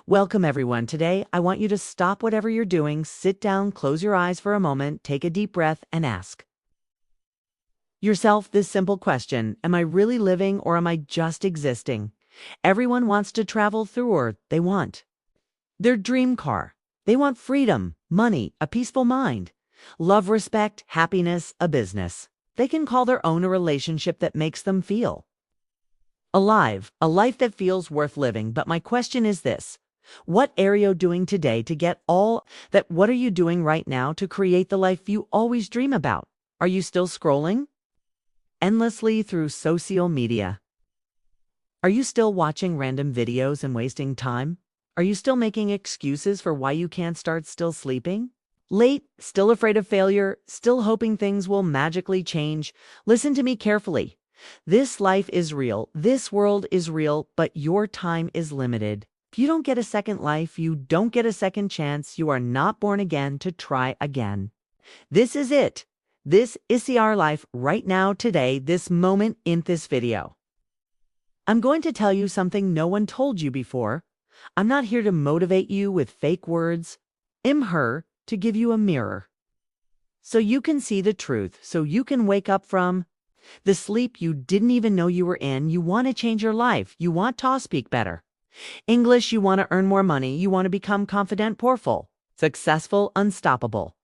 Welcome, everyone. Today, I want you to stop whatever you're doing, sit down, close your eyes for a moment, take a deep breath, and ask yourself this simple question: am I really living or am I just existing? Everyone wants to travel through, or they want their dream car. They want freedom, money, a peaceful mind, love, respect, happiness, a business. They can call their own a relationship that makes them feel alive, a life that feels worth living. But my question is this: what are you doing today to get all that? What are you doing right now to create the life you always dream about? Are you still scrolling endlessly through social media? Are you still watching random videos and wasting time? Are you still making excuses for why you can't start? Still sleeping late, still afraid of failure, still hoping things will magically change? Listen to me carefully. This life is real, this world is real, but your time is limited. If you don't get a second life, you don't get a second chance. You are not born again to try again. This is it. This is our life right now, today, this moment in this video. I'm going to tell you something no one told you before. I'm not here to motivate you with fake words. I'm here to give you a mirror so you can see the truth, so you can wake up from the sleep you didn't even know you were in. You want to change your life. You want to speak better English. You want to earn more money. You want to become confident, powerful, successful, unstoppable.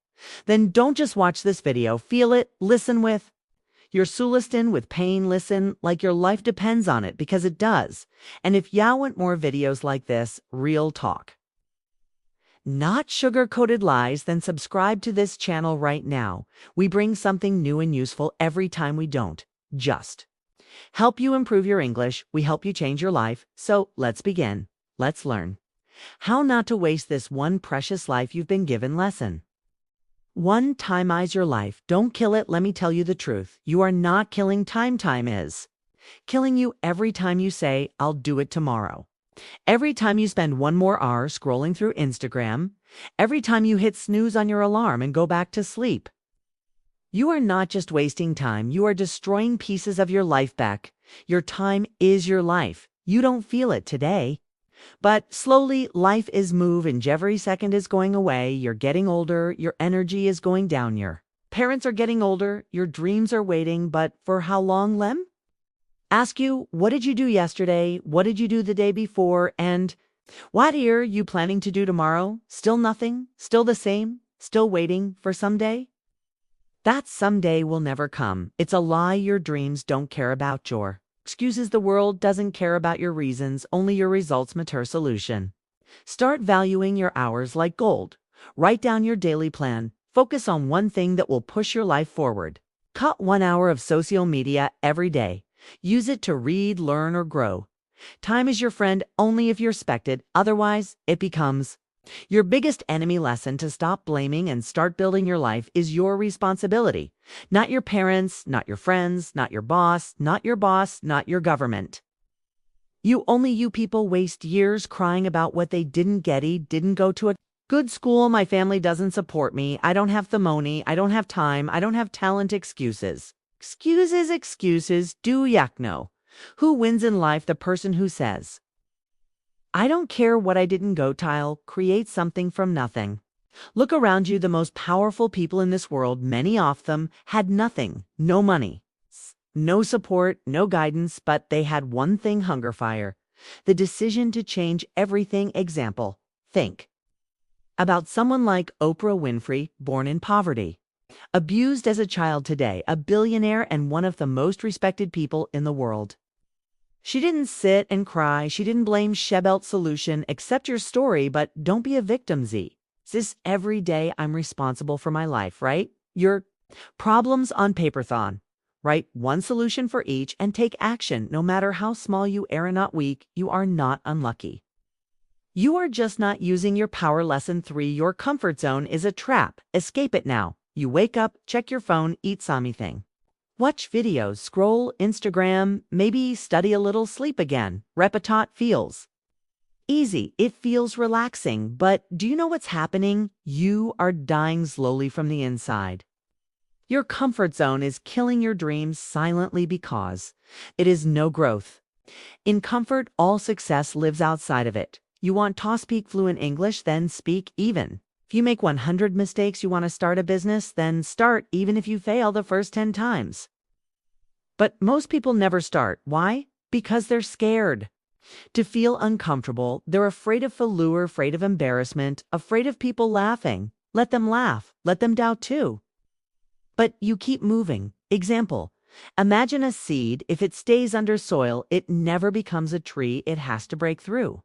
Then don't just watch this video. Feel it. Listen with your soul. Listen with pain. Listen like your life depends on it, because it does. And if you want more videos like this, real talk, not sugar-coated lies, then subscribe to this channel right now. We bring something new and useful every time. We don't just help you improve your English, we help you change your life. So let's begin. Let's learn how not to waste this one precious life you've been given. Lesson 1: Timeize your life. Don't kill it. Let me tell you the truth. You are not killing time. Time is killing you every time you say, I'll do it tomorrow. Every time you spend one more hour scrolling through Instagram, every time you hit snooze on your alarm and go back to sleep, you are not just wasting time, you are destroying pieces of your life back. Your time is your life. You don't feel it today, but slowly life is moving. Every second is going away. You're getting older, your energy is going down. Your parents are getting older, your dreams are waiting, but for how long? Lem? Ask you, what did you do yesterday? What did you do the day before? And what are you planning to do tomorrow? Still nothing? Still the same? Still waiting for someday? That someday will never come. It's a lie. Your dreams don't care about your excuses. The world doesn't care about your reasons. Only your results matter. Solution: start valuing your hours like gold. Write down your daily plan. Focus on one thing that will push your life forward. Cut 1 hour of social media every day. Use it to read, learn, or grow. Time is your friend only if you respect it. Otherwise, it becomes your biggest enemy. Lesson: to stop blaming and start building your life is your responsibility. Not your parents, not your friends, not your boss, not your government. You people waste years crying about what they didn't get. Didn't go to a good school. My family doesn't support me. I don't have the money. I don't have time. I don't have talent. Excuses. Excuses. Do yak know who wins in life? The person who says, I don't care what I didn't go tile, create something from nothing. Look around you. The most powerful people in this world, many of them had nothing, no money, no support, no guidance, but they had one thing: hunger, fire, the decision to change everything. Example: think about someone like Oprah Winfrey, born in poverty, abused as a child, today a billionaire and one of the most respected people in the world. She didn't sit and cry. She didn't blame Shebelt. Solution: accept your story, but don't be a victim. This every day I'm responsible for my life, right? Your problems on paperthon. Write one solution for each and take action. No matter how small you are not weak, you are not unlucky. You are just not using your power. Lesson 3: your comfort zone is a trap. Escape it now. You wake up, check your phone, eat something, watch videos, scroll Instagram, maybe study a little, sleep again. Repeat. Feels easy. It feels relaxing. But do you know what's happening? You are dying slowly from the inside. Your comfort zone is killing your dreams silently because it is no growth. In comfort, all success lives outside of it. You want to speak fluent English, then speak even. If you make 100 mistakes, you want to start a business, then start even if you fail the first 10 times. But most people never start. Why? Because they're scared. To feel uncomfortable, they're afraid of failure, afraid of embarrassment, afraid of people laughing. Let them laugh. Let them doubt too. But you keep moving. Example, imagine a seed. If it stays under soil, it never becomes a tree. It has to break through.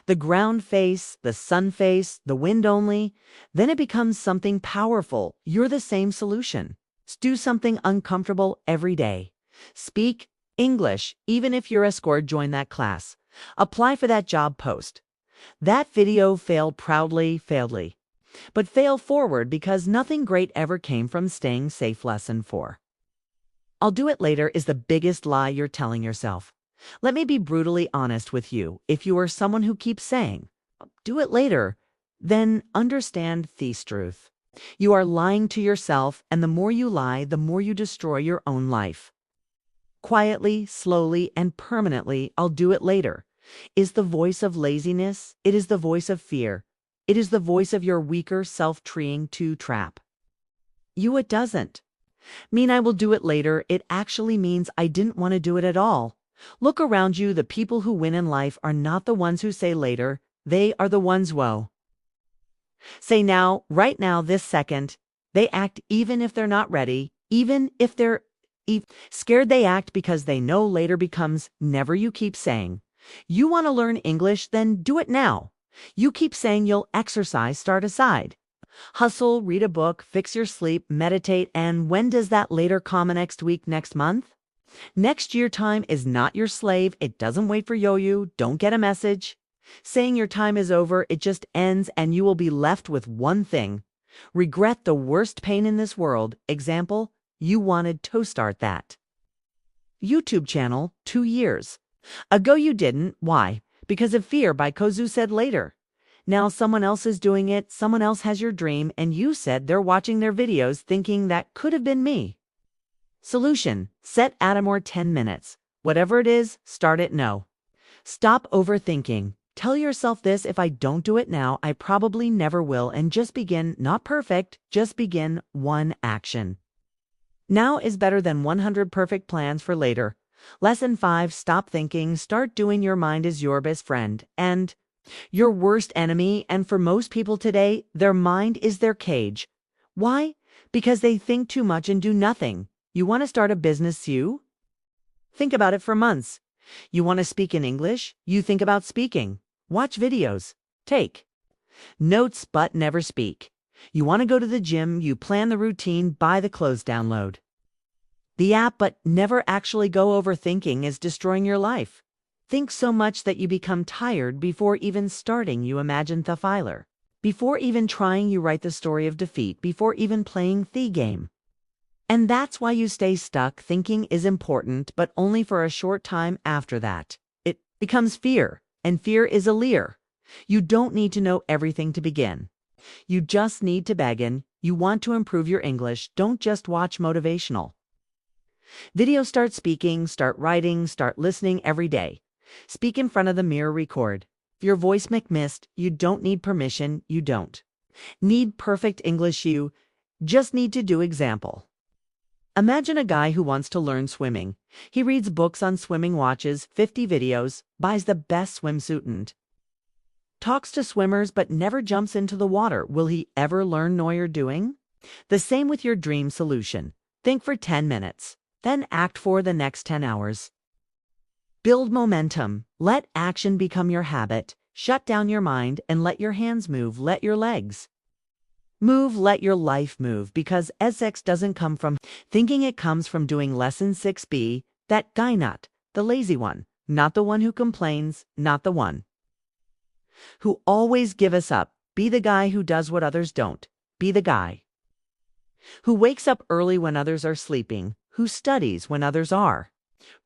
The ground face, the sun face, the wind only. Then it becomes something powerful. You're the same solution. Do something uncomfortable every day. Speak English, even if you're a score, join that class. Apply for that job post. That video failed proudly, failedly. But fail forward because nothing great ever came from staying safe. Lesson 4. I'll do it later is the biggest lie you're telling yourself. Let me be brutally honest with you. If you are someone who keeps saying, do it later, then understand this truth. You are lying to yourself, and the more you lie, the more you destroy your own life. Quietly, slowly, and permanently, I'll do it later, is the voice of laziness. It is the voice of fear. It is the voice of your weaker self trying to trap you. It doesn't mean I will do it later. It actually means I didn't want to do it at all. Look around you. The people who win in life are not the ones who say later. They are the ones who say now, right now, this second. They act even if they're not ready, even if they're scared. They act because they know later becomes never. You keep saying you want to learn English, then do it now. You keep saying you'll exercise, start aside. Hustle, read a book, fix your sleep, meditate, and when does that later come? Next week, next month? Next year. Time is not your slave. It doesn't wait for you. Don't get a message saying your time is over. It just ends, and you will be left with one thing. Regret, the worst pain in this world. Example, you wanted to start that YouTube channel 2 years ago. You didn't. Why? Because of fear. By Kozu said later. Now someone else is doing it. Someone else has your dream, and you said they're watching their videos thinking that could have been me. Solution, set Adam or 10 minutes. Whatever it is, start it. No. Stop overthinking. Tell yourself this: if I don't do it now, I probably never will, and just begin. Not perfect, just begin. One action now is better than 100 perfect plans for later. Lesson 5, stop thinking, start doing. Your mind is your best friend and your worst enemy, and for most people today, their mind is their cage. Why? Because they think too much and do nothing. You want to start a business? You think about it for months. You want to speak in English? You think about speaking. Watch videos. Take notes, but never speak. You want to go to the gym? You plan the routine, buy the clothes, download the app, but never actually go. Overthinking is destroying your life. Think so much that you become tired before even starting. You imagine the failure. Before even trying, you write the story of defeat before even playing the game. And that's why you stay stuck. Thinking is important, but only for a short time. After that, it becomes fear, and fear is a lure. You don't need to know everything to begin. You just need to begin. You want to improve your English. Don't just watch motivational videos. Start speaking, start writing, start listening every day. Speak in front of the mirror, record. If your voice missed, you don't need permission. You don't need perfect English. You just need to do. Example. Imagine a guy who wants to learn swimming. He reads books on swimming, watches 50 videos, buys the best swimsuit, and talks to swimmers, but never jumps into the water. Will he ever learn? No, you're doing the same with your dream solution. Think for 10 minutes, then act for the next 10 hours. Build momentum. Let action become your habit. Shut down your mind and let your hands move. Let your legs move. Let your life move, because SX doesn't come from thinking. It comes from doing. Lesson 6b, that guy, not the lazy one, not the one who complains, not the one who always gives up. Be the guy who does what others don't. Be the guy who wakes up early when others are sleeping, who studies when others are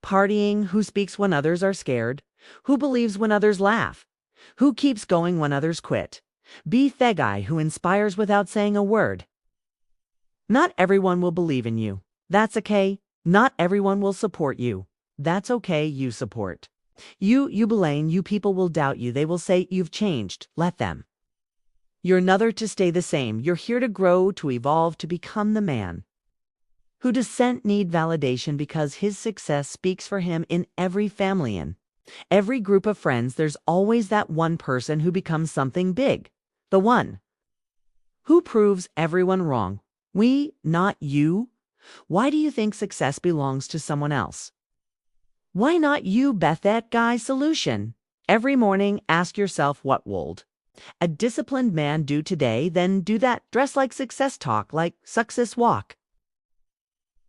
partying, who speaks when others are scared, who believes when others laugh, who keeps going when others quit. Be the guy who inspires without saying a word. Not everyone will believe in you. That's okay. Not everyone will support you. That's okay. You support You blame, you people will doubt you. They will say you've changed. Let them. You're another to stay the same. You're here to grow, to evolve, to become the man who doesn't need validation because his success speaks for him in every family, in every group of friends. There's always that one person who becomes something big. The one who proves everyone wrong. We, not you. Why do you think success belongs to someone else? Why not you, Beth? That guy's solution. Every morning, ask yourself, what would a disciplined man do today? Then do that. Dress like success, talk like success, walk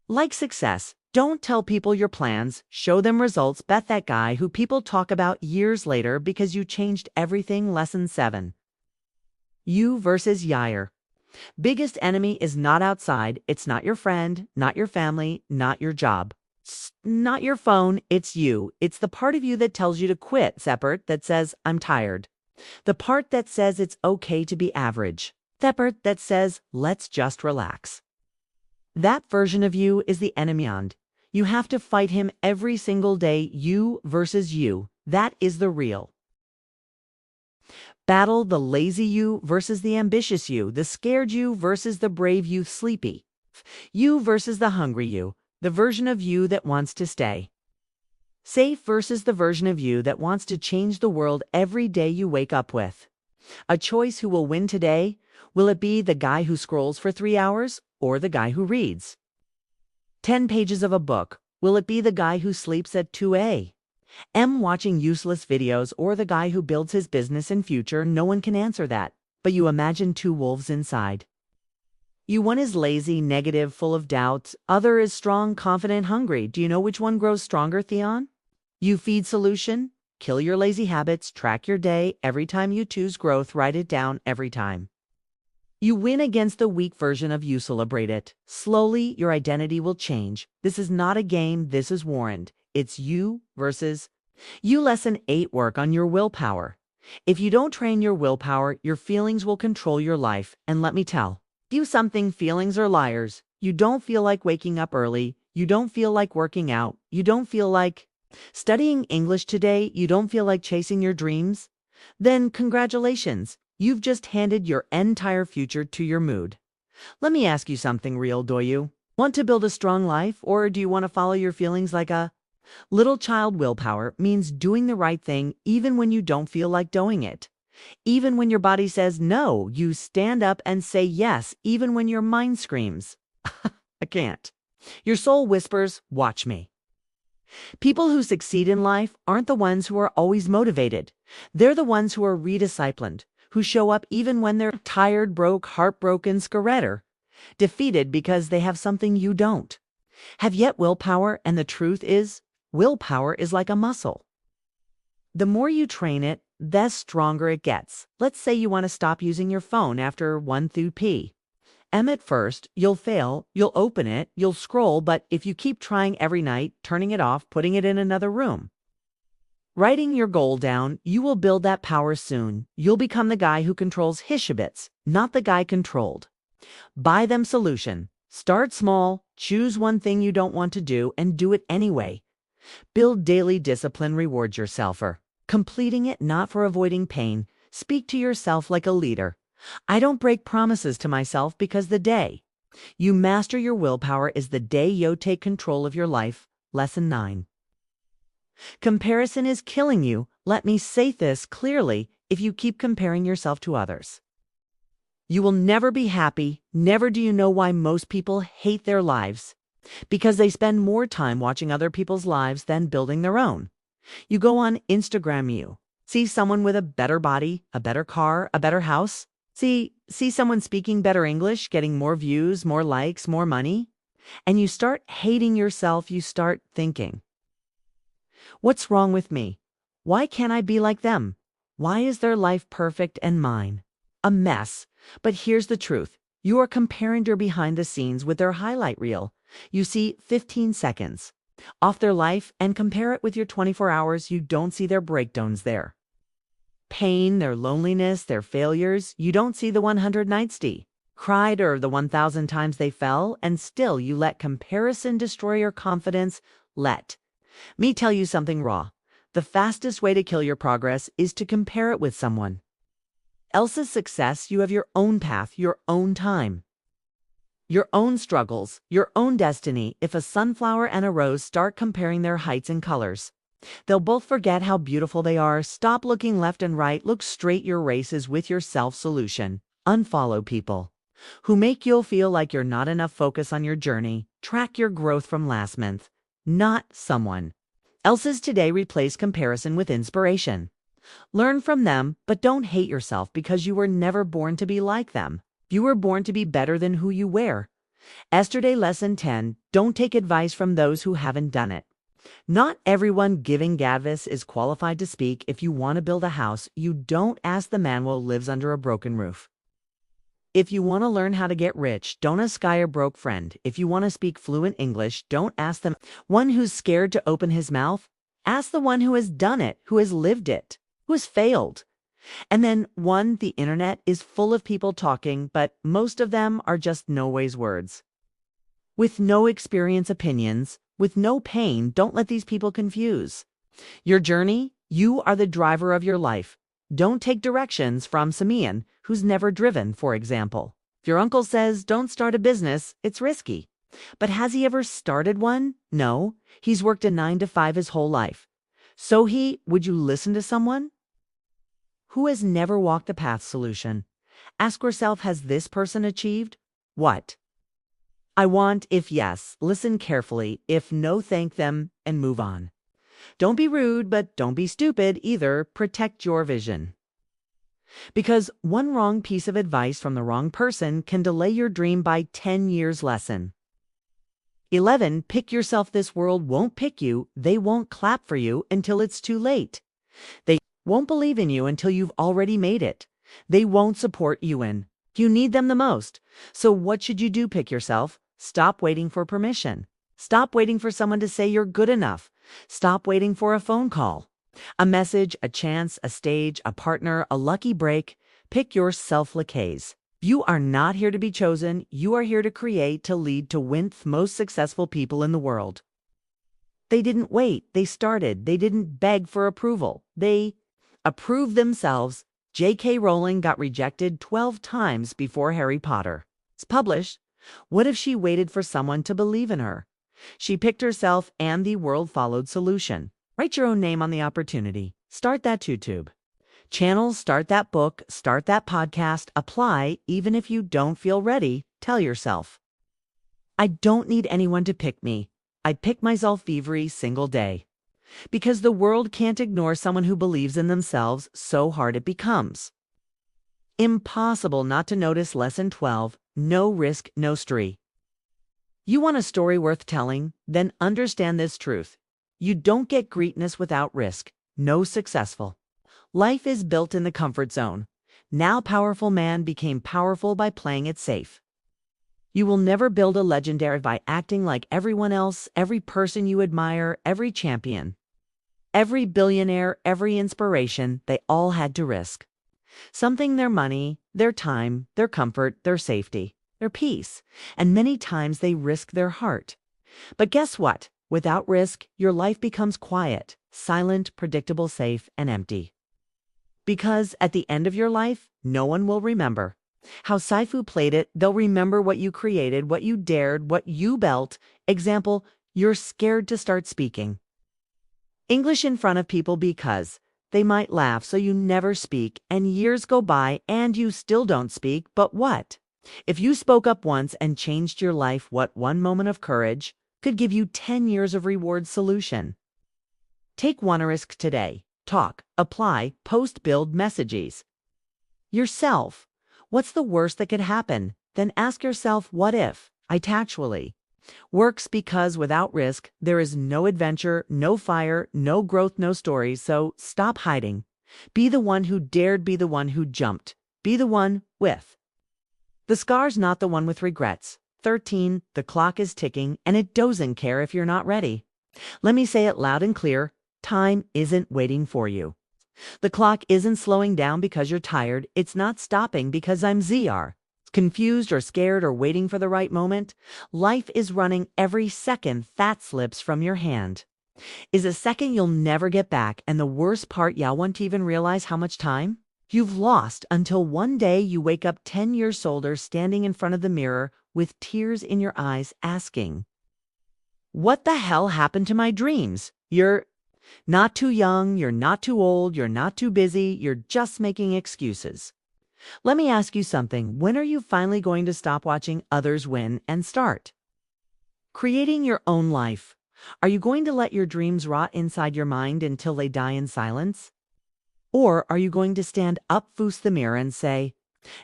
like success. Don't tell people your plans, show them results. Beth, that guy who people talk about years later because you changed everything. Lesson 7. You versus Yair. Biggest enemy is not outside. It's not your friend, not your family, not your job. Not your phone, it's you. It's the part of you that tells you to quit, separate, that says, I'm tired. The part that says it's okay to be average. That part that says, let's just relax. That version of you is the enemy, and you have to fight him every single day. You versus you. That is the real battle. The lazy you versus the ambitious you. The scared you versus the brave you. Sleepy you versus the hungry you. The version of you that wants to stay safe versus the version of you that wants to change the world every day you wake up with a choice. Who will win today? Will it be the guy who scrolls for 3 hours or the guy who reads 10 pages of a book? Will it be the guy who sleeps at 2 a.m. watching useless videos or the guy who builds his business and future? No one can answer that, but you imagine 2 wolves inside. One is lazy, negative, full of doubts. Other is strong, confident, hungry. Do you know which one grows stronger, Theon? You feed solution. Kill your lazy habits. Track your day. Every time you choose growth, write it down every time. You win against the weak version of you. Celebrate it. Slowly, your identity will change. This is not a game. This is warranted. It's you versus you. Lesson 8. Work on your willpower. If you don't train your willpower, your feelings will control your life. And let me tell you something, feelings are liars. You don't feel like waking up early. You don't feel like working out. You don't feel like studying English today. You don't feel like chasing your dreams. Then congratulations. You've just handed your entire future to your mood. Let me ask you something real. Do you want to build a strong life, or do you want to follow your feelings like a little child? Willpower means doing the right thing even when you don't feel like doing it. Even when your body says no, you stand up and say yes, even when your mind screams, I can't. Your soul whispers, watch me. People who succeed in life aren't the ones who are always motivated. They're the ones who are redisciplined, who show up even when they're tired, broke, heartbroken, scared, defeated because they have something you don't have yet. Willpower, and the truth is, willpower is like a muscle. The more you train it, the stronger it gets. Let's say you want to stop using your phone after 1 through p.m. At first, you'll fail, you'll open it, you'll scroll, but if you keep trying every night, turning it off, putting it in another room, writing your goal down, you will build that power soon. You'll become the guy who controls his habits, not the guy controlled by them. Solution. Start small, choose one thing you don't want to do and do it anyway. Build daily discipline. Reward yourself for completing it, not for avoiding pain. Speak to yourself like a leader. I don't break promises to myself, because the day you master your willpower is the day you take control of your life. Lesson 9. Comparison is killing you. Let me say this clearly. If you keep comparing yourself to others, you will never be happy. Never. Do you know why most people hate their lives? Because they spend more time watching other people's lives than building their own. You go on Instagram, you see someone with a better body, a better car, a better house. See someone speaking better English, getting more views, more likes, more money. And you start hating yourself. You start thinking, what's wrong with me? Why can't I be like them? Why is their life perfect and mine a mess? But here's the truth. You are comparing your behind the scenes with their highlight reel. You see 15 seconds off their life and compare it with your 24 hours. You don't see their breakdowns, their pain, their loneliness, their failures. You don't see the 100 nights they cried or the 1,000 times they fell, and still you let comparison destroy your confidence. Let me tell you something raw. The fastest way to kill your progress is to compare it with someone else's success. You have your own path, your own time, your own struggles, your own destiny. If a sunflower and a rose start comparing their heights and colors, they'll both forget how beautiful they are. Stop looking left and right. Look straight. Your race is with yourself. Solution: unfollow people who make you feel like you're not enough. Focus on your journey. Track your growth from last month, not someone else's today. Replace comparison with inspiration. Learn from them, but don't hate yourself because you were never born to be like them. You were born to be better than who you were. Yesterday, lesson 10, don't take advice from those who haven't done it. Not everyone giving advice is qualified to speak. If you want to build a house, you don't ask the man who lives under a broken roof. If you want to learn how to get rich, don't ask a broke friend. If you want to speak fluent English, don't ask the one who's scared to open his mouth. Ask the one who has done it, who has lived it, who has failed. And then the internet is full of people talking, but most of them are just no-ways words. With no experience, opinions, with no pain. Don't let these people confuse your journey. You are the driver of your life. Don't take directions from Simeon, who's never driven, for example. If your uncle says, don't start a business, it's risky. But has he ever started one? No. He's worked a 9-to-5 his whole life. So would you listen to someone who has never walked the path? Solution: ask yourself, has this person achieved what I want? If yes, listen carefully. If no, thank them and move on. Don't be rude, but don't be stupid either. Protect your vision. Because one wrong piece of advice from the wrong person can delay your dream by 10 years. Lesson 11, pick yourself. This world won't pick you. They won't clap for you until it's too late. They won't believe in you until you've already made it. They won't support you when you need them the most. So what should you do? Pick yourself. Stop waiting for permission. Stop waiting for someone to say you're good enough. Stop waiting for a phone call, a message, a chance, a stage, a partner, a lucky break. Pick yourself. Lacaze. You are not here to be chosen. You are here to create, to lead, to win. Most successful people in the world, they didn't wait. They started. They didn't beg for approval. They approved themselves. J.K. Rowling got rejected 12 times before Harry Potter was published. What if she waited for someone to believe in her? She picked herself and the world followed. Solution: write your own name on the opportunity. Start that YouTube channel, start that book, start that podcast. Apply even if you don't feel ready. Tell yourself, I don't need anyone to pick me. I pick myself every single day. Because the world can't ignore someone who believes in themselves. So hard it becomes impossible not to notice. Lesson 12, no risk, no story. You want a story worth telling? Then understand this truth. You don't get greatness without risk. No successful life is built in the comfort zone. Now powerful man became powerful by playing it safe. You will never build a legendary by acting like everyone else. Every person you admire, every champion, every billionaire, every inspiration, they all had to risk something: their money, their time, their comfort, their safety, their peace, and many times they risk their heart. But guess what? Without risk, your life becomes quiet, silent, predictable, safe, and empty. Because at the end of your life, no one will remember how Saifu played it. They'll remember what you created, what you dared, what you built. Example: you're scared to start speaking English in front of people because they might laugh, so you never speak, and years go by and you still don't speak. But what if you spoke up once and changed your life? What one moment of courage could give you 10 years of reward? Solution: take one risk today. Talk, apply, post, build messages yourself. What's the worst that could happen? Then ask yourself, what if it actually works? Because without risk, there is no adventure, no fire, no growth, no stories. So stop hiding. Be the one who dared. Be the one who jumped. Be the one with the scars, not the one with regrets. 13. The clock is ticking, and it doesn't care if you're not ready. Let me say it loud and clear. Time isn't waiting for you. The clock isn't slowing down because you're tired. It's not stopping because I'm confused or scared or waiting for the right moment. Life is running every second that slips from your hand. is a second you'll never get back, and the worst part, you won't even realize how much time you've lost until one day you wake up 10 years older, standing in front of the mirror with tears in your eyes, asking, "What the hell happened to my dreams?" You're not too young, you're not too old, you're not too busy, you're just making excuses. Let me ask you something. When are you finally going to stop watching others win and start creating your own life? Are you going to let your dreams rot inside your mind until they die in silence? Or are you going to stand up, face the mirror, and say,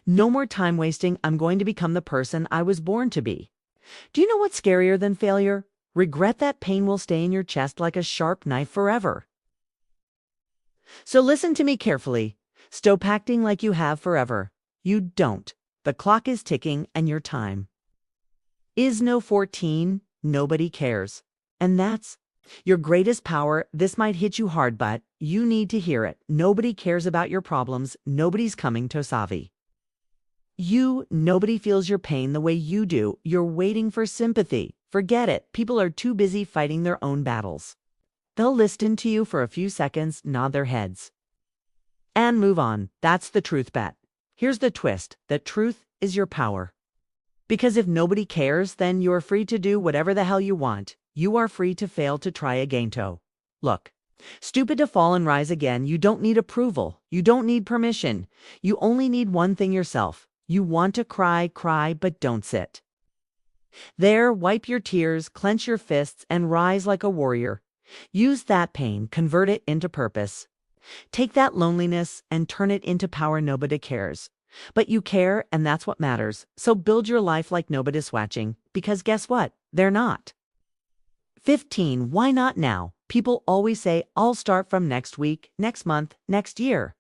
"No more time wasting, I'm going to become the person I was born to be"? Do you know what's scarier than failure? Regret. That pain will stay in your chest like a sharp knife forever. So listen to me carefully. Stop acting like you have forever. You don't. The clock is ticking and your time is no 14. Nobody cares. And that's your greatest power. This might hit you hard, but you need to hear it. Nobody cares about your problems. Nobody's coming to solve you. Nobody feels your pain the way you do. You're waiting for sympathy. Forget it. People are too busy fighting their own battles. They'll listen to you for a few seconds, nod their heads, and move on. That's the truth bet. Here's the twist. The truth is your power. Because if nobody cares, then you're free to do whatever the hell you want. You are free to fail, to try again. Look, stupid, to fall and rise again. You don't need approval. You don't need permission. You only need one thing: yourself. You want to cry, cry, but don't sit there. Wipe your tears, clench your fists, and rise like a warrior. Use that pain, convert it into purpose. Take that loneliness and turn it into power. Nobody cares, but you care, and that's what matters. So build your life like nobody's watching, because guess what? They're not. 15. Why not now? People always say, "I'll start from next week, next month, next year."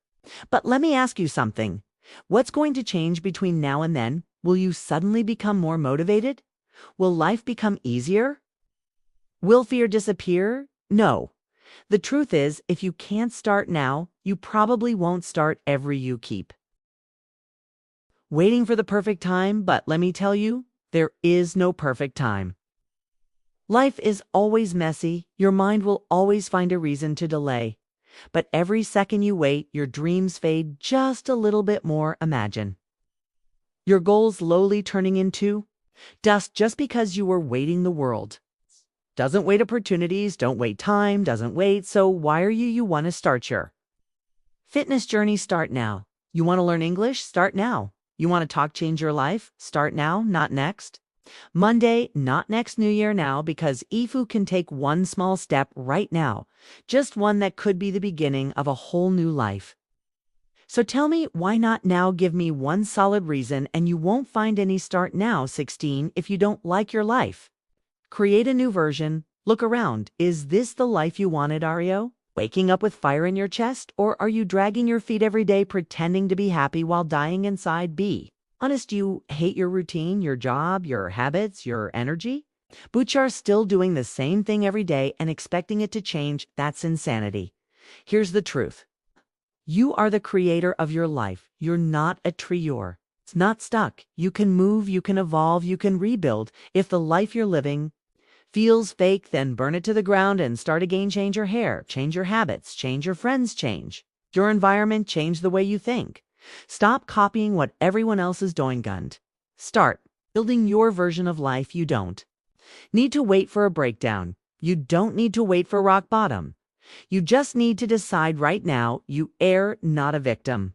But let me ask you something. What's going to change between now and then? Will you suddenly become more motivated? Will life become easier? Will fear disappear? No. The truth is, if you can't start now, you probably won't start ever. You keep waiting for the perfect time, but let me tell you, there is no perfect time. Life is always messy. Your mind will always find a reason to delay. But every second you wait, your dreams fade just a little bit more. Imagine your goals slowly turning into dust just because you were waiting. The world doesn't wait opportunities, don't wait time, doesn't wait. So why are you want to start your fitness journey? Start now. You want to learn English? Start now. You want to talk, change your life? Start now, not next Monday, not next New Year. Now, because if you can take one small step right now, just one, that could be the beginning of a whole new life. So tell me, why not now? Give me one solid reason, and you won't find any. Start now. 16. If you don't like your life, create a new version. Look around. Is this the life you wanted? Are you waking up with fire in your chest, or are you dragging your feet every day, pretending to be happy while dying inside? Be honest. You hate your routine, your job, your habits, your energy, but you're still doing the same thing every day and expecting it to change. That's insanity. Here's the truth. You are the creator of your life. You're not a tree. You're not stuck. You can move, you can evolve, you can rebuild. If the life you're living feels fake, then burn it to the ground and start again. Change your hair, change your habits, change your friends, change your environment, change the way you think. Stop copying what everyone else is doing. Start building your version of life. You don't need to wait for a breakdown. You don't need to wait for rock bottom. You just need to decide right now. You are not a victim.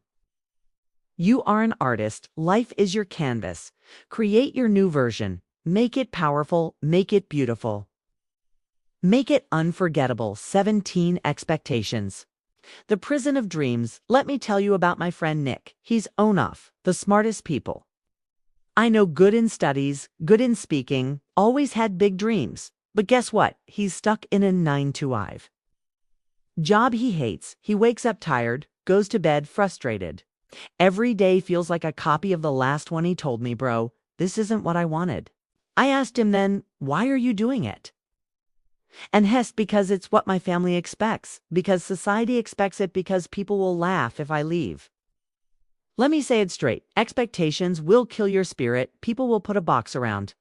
You are an artist. Life is your canvas. Create your new version. Make it powerful. Make it beautiful. Make it unforgettable. 17. Expectations. The prison of dreams. Let me tell you about my friend Nick. He's one of the smartest people I know. Good in studies, good in speaking, always had big dreams. But guess what? He's stuck in a 9-to-5 job he hates. He wakes up tired, goes to bed frustrated. Every day feels like a copy of the last one. He told me, "Bro, this isn't what I wanted." I asked him then, "Why are you doing it?" And because it's what my family expects, because society expects it, because people will laugh if I leave. Let me say it straight. Expectations will kill your spirit. People will put a box around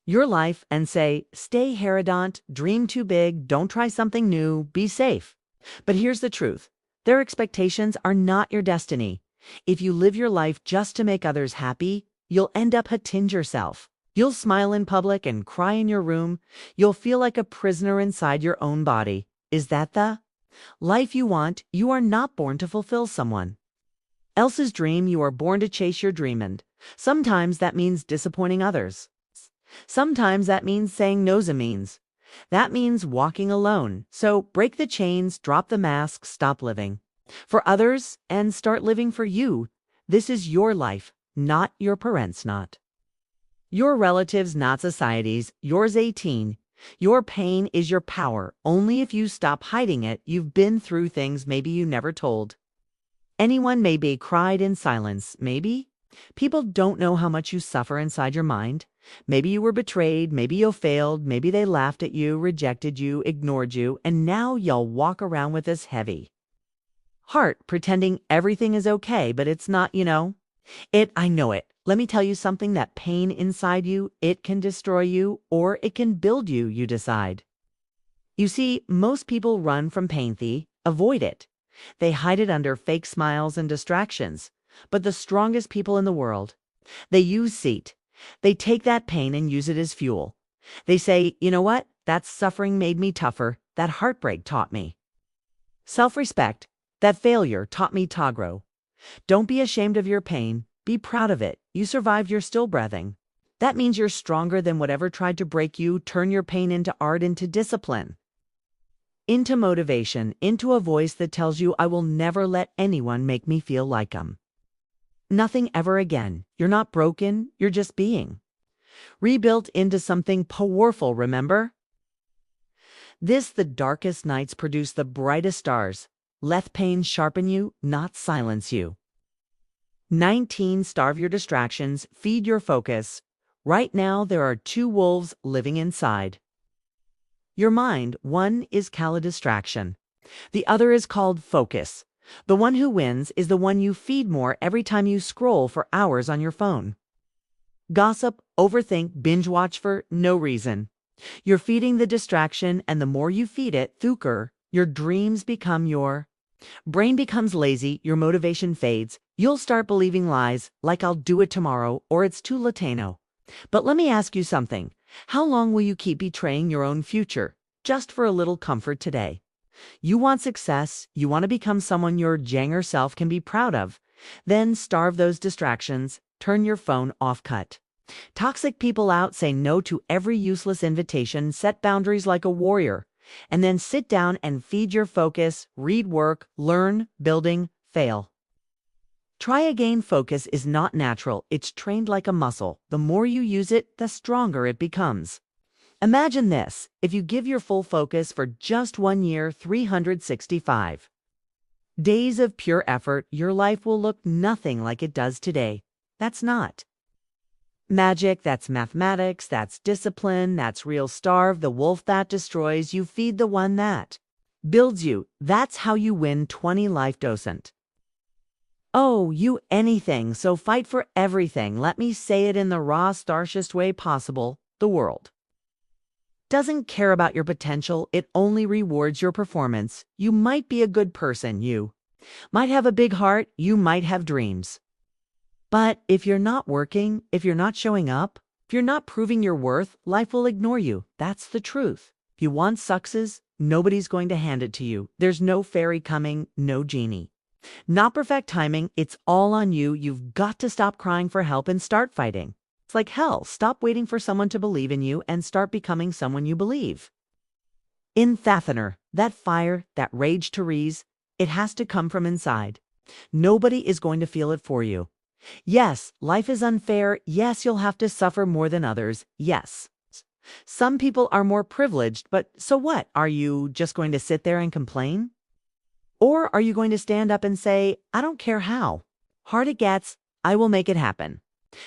your life and say, stay Herodont, dream too big, don't try something new, be safe. But here's the truth. Their expectations are not your destiny. If you live your life just to make others happy, you'll end up hitting yourself. You'll smile in public and cry in your room. You'll feel like a prisoner inside your own body. Is that the life you want? You are not born to fulfill someone else's dream. You are born to chase your dream, and sometimes that means disappointing others. Sometimes that means saying no. That means walking alone. So break the chains, drop the mask, stop living for others and start living for you. This is your life, not your parents' not. Your relatives, not society's. Yours 18. Your pain is your power. Only if you stop hiding it. You've been through things maybe you never told anyone, maybe cried in silence, maybe. People don't know how much you suffer inside your mind. Maybe you were betrayed, maybe you failed, maybe they laughed at you, rejected you, ignored you, and now you'll walk around with this heavy heart, pretending everything is okay, but it's not, I know it. Let me tell you something, that pain inside you, it can destroy you or it can build you, you decide. You see, most people run from pain, avoid it. They hide it under fake smiles and distractions. But the strongest people in the world, they use seat. They take that pain and use it as fuel. They say, you know what? That suffering made me tougher. That heartbreak taught me self-respect. That failure taught me to grow. Don't be ashamed of your pain. Be proud of it. You survived, you're still breathing. That means you're stronger than whatever tried to break you. Turn your pain into art, into discipline, into motivation, into a voice that tells you, I will never let anyone make me feel like nothing ever again. You're not broken, you're just being rebuilt into something powerful, remember? The darkest nights produce the brightest stars. Let pain sharpen you, not silence you. 19. Starve your distractions, feed your focus. Right now, there are two wolves living inside your mind. One is called a distraction. The other is called focus. The one who wins is the one you feed more every time you scroll for hours on your phone. Gossip, overthink, binge watch for no reason. You're feeding the distraction, and the more you feed it, your dreams become your brain becomes lazy, your motivation fades. You'll start believing lies like I'll do it tomorrow or it's too latino. But let me ask you something. How long will you keep betraying your own future just for a little comfort today? You want success, you want to become someone your younger self can be proud of. Then starve those distractions, turn your phone off, cut toxic people out, say no to every useless invitation, set boundaries like a warrior, and then sit down and feed your focus, read, work, learn, building, fail. Try again. Focus is not natural, it's trained like a muscle. The more you use it, the stronger it becomes. Imagine this, if you give your full focus for just 1 year, 365 days of pure effort, your life will look nothing like it does today. That's not magic, that's mathematics, that's discipline, that's real. Starve the wolf that destroys you, feed the one that builds you. That's how you win 20. Life doesn't owe you anything, so fight for everything. Let me say it in the raw, starkest way possible. The world doesn't care about your potential, it only rewards your performance. You might be a good person, you might have a big heart, you might have dreams. But if you're not working, if you're not showing up, if you're not proving your worth, life will ignore you. That's the truth. If you want success, nobody's going to hand it to you. There's no fairy coming, no genie. Not perfect timing, it's all on you. You've got to stop crying for help and start fighting. It's like hell. Stop waiting for someone to believe in you and start becoming someone you believe in. Thathaner, that fire, that rage to raise, it has to come from inside. Nobody is going to feel it for you. Yes, life is unfair. Yes, you'll have to suffer more than others. Yes, some people are more privileged, but so what? Are you just going to sit there and complain? Or are you going to stand up and say, I don't care how hard it gets, I will make it happen.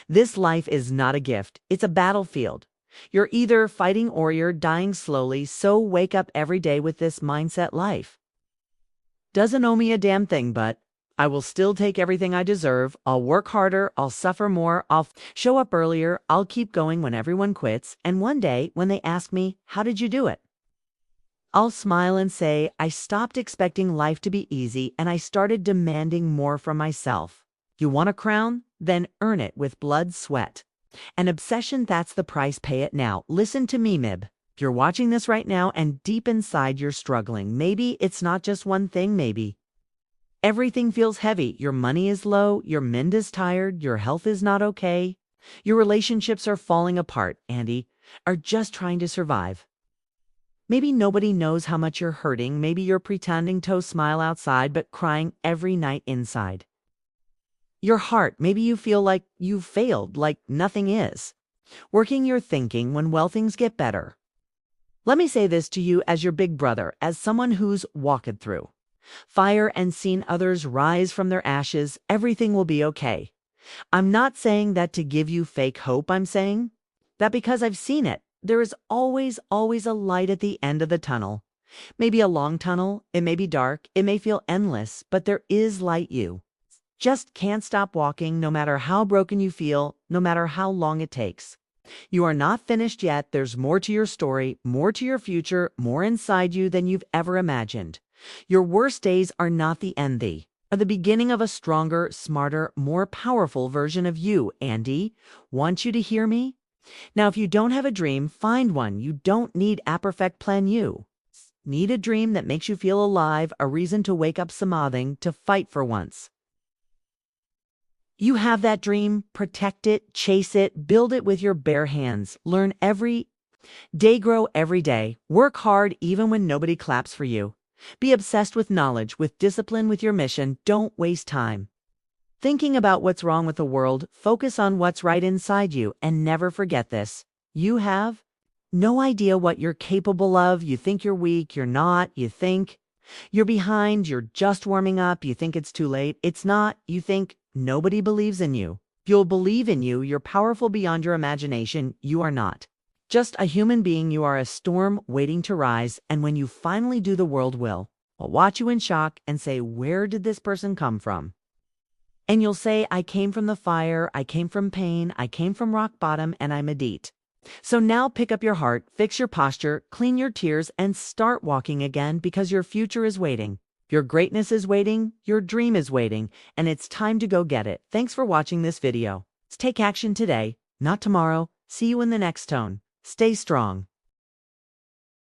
This life is not a gift, it's a battlefield. You're either fighting or you're dying slowly, so wake up every day with this mindset. Life doesn't owe me a damn thing, but I will still take everything I deserve. I'll work harder. I'll suffer more. I'll show up earlier. I'll keep going when everyone quits. And one day, when they ask me, how did you do it? I'll smile and say, I stopped expecting life to be easy and I started demanding more from myself. You want a crown? Then earn it with blood, sweat. An obsession, that's the price, pay it now. Listen to me, Mib. If you're watching this right now and deep inside you're struggling, maybe it's not just one thing, maybe everything feels heavy. Your money is low, your mind is tired, your health is not okay. Your relationships are falling apart, Andy, are just trying to survive. Maybe nobody knows how much you're hurting. Maybe you're pretending to smile outside but crying every night inside. Your heart, maybe you feel like you've failed, like nothing is. Working your thinking when, well, things get better. Let me say this to you as your big brother, as someone who's walked through fire and seen others rise from their ashes. Everything will be okay. I'm not saying that to give you fake hope. I'm saying that because I've seen it, there is always a light at the end of the tunnel. Maybe a long tunnel, it may be dark, it may feel endless, but there is light. You just can't stop walking, no matter how broken you feel, no matter how long it takes. You are not finished yet. There's more to your story, more to your future, more inside you than you've ever imagined. Your worst days are not the end. They are the beginning of a stronger, smarter, more powerful version of you. Andy, want you to hear me? Now, if you don't have a dream, find one. You don't need a perfect plan. You need a dream that makes you feel alive, a reason to wake up something, to fight for once. You have that dream, protect it, chase it, build it with your bare hands. Learn every day, grow every day. Work hard even when nobody claps for you. Be obsessed with knowledge, with discipline, with your mission. Don't waste time thinking about what's wrong with the world. Focus on what's right inside you, and never forget this. You have no idea what you're capable of. You think you're weak, you're not. You think you're behind, you're just warming up. You think it's too late. It's not. You think nobody believes in you. You'll believe in you. You're powerful beyond your imagination. You are not just a human being. You are a storm waiting to rise. And when you finally do, the world will watch you in shock and say, where did this person come from? And you'll say, I came from the fire, I came from pain, I came from rock bottom, and I'm Adit. So now pick up your heart, fix your posture, clean your tears, and start walking again, because your future is waiting. Your greatness is waiting, your dream is waiting, and it's time to go get it. Thanks for watching this video. Let's take action today, not tomorrow. See you in the next tone. Stay strong.